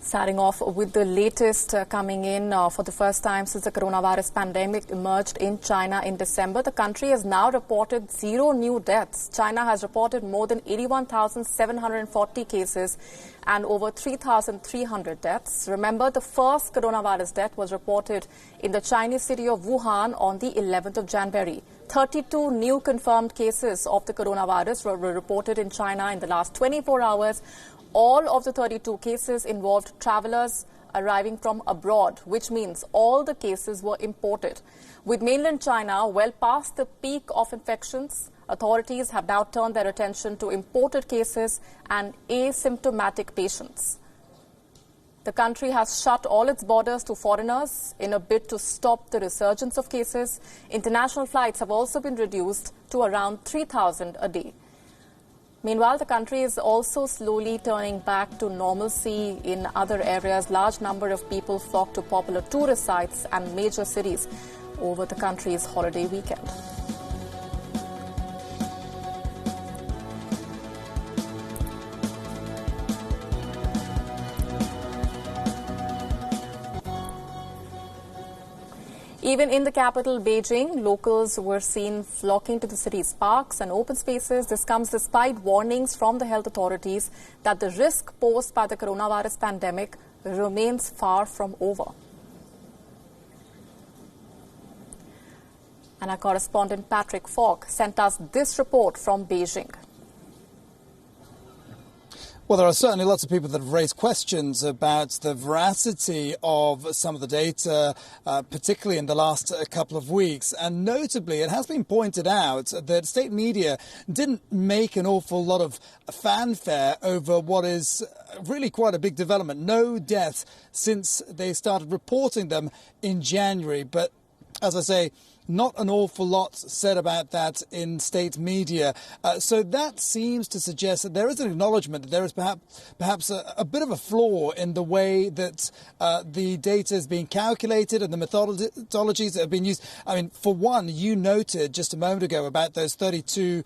Starting off with the latest coming in for the first time since the coronavirus pandemic emerged in China in December. The country has now reported 0 new deaths. China has reported more than 81,740 cases and over 3,300 deaths. Remember, the first coronavirus death was reported in the Chinese city of Wuhan on the 11th of January. 32 new confirmed cases of the coronavirus were reported in China in the last 24 hours. All of the 32 cases involved travelers arriving from abroad, which means all the cases were imported. With mainland China well past the peak of infections, authorities have now turned their attention to imported cases and asymptomatic patients. The country has shut all its borders to foreigners in a bid to stop the resurgence of cases. International flights have also been reduced to around 3,000 a day. Meanwhile, the country is also slowly turning back to normalcy in other areas. Large number of people flock to popular tourist sites and major cities over the country's holiday weekend. Even in the capital, Beijing, locals were seen flocking to the city's parks and open spaces. This comes despite warnings from the health authorities that the risk posed by the coronavirus pandemic remains far from over. And our correspondent Patrick Falk sent us this report from Beijing. Well, there are certainly lots of people that have raised questions about the veracity of some of the data, particularly in the last couple of weeks. And notably, it has been pointed out that state media didn't make an awful lot of fanfare over what is really quite a big development. No deaths since they started reporting them in January. But as I say, not an awful lot said about that in state media. So that seems to suggest that there is an acknowledgement that there is perhaps a bit of a flaw in the way that the data is being calculated and the methodologies that have been used. I mean, for one, you noted just a moment ago about those 32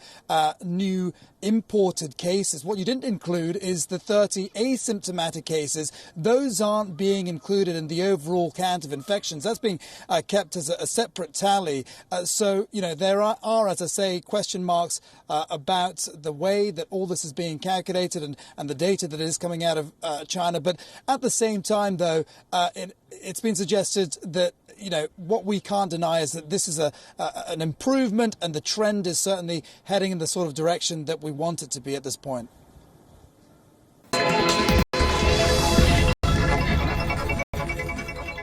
new imported cases. What you didn't include is the 30 asymptomatic cases. Those aren't being included in the overall count of infections. That's being kept as a separate tally. So, you know, there are, as I say, question marks about the way that all this is being calculated and the data that is coming out of China. But at the same time, though, it's been suggested that, you know, what we can't deny is that this is an improvement, and the trend is certainly heading in the sort of direction that we want it to be at this point.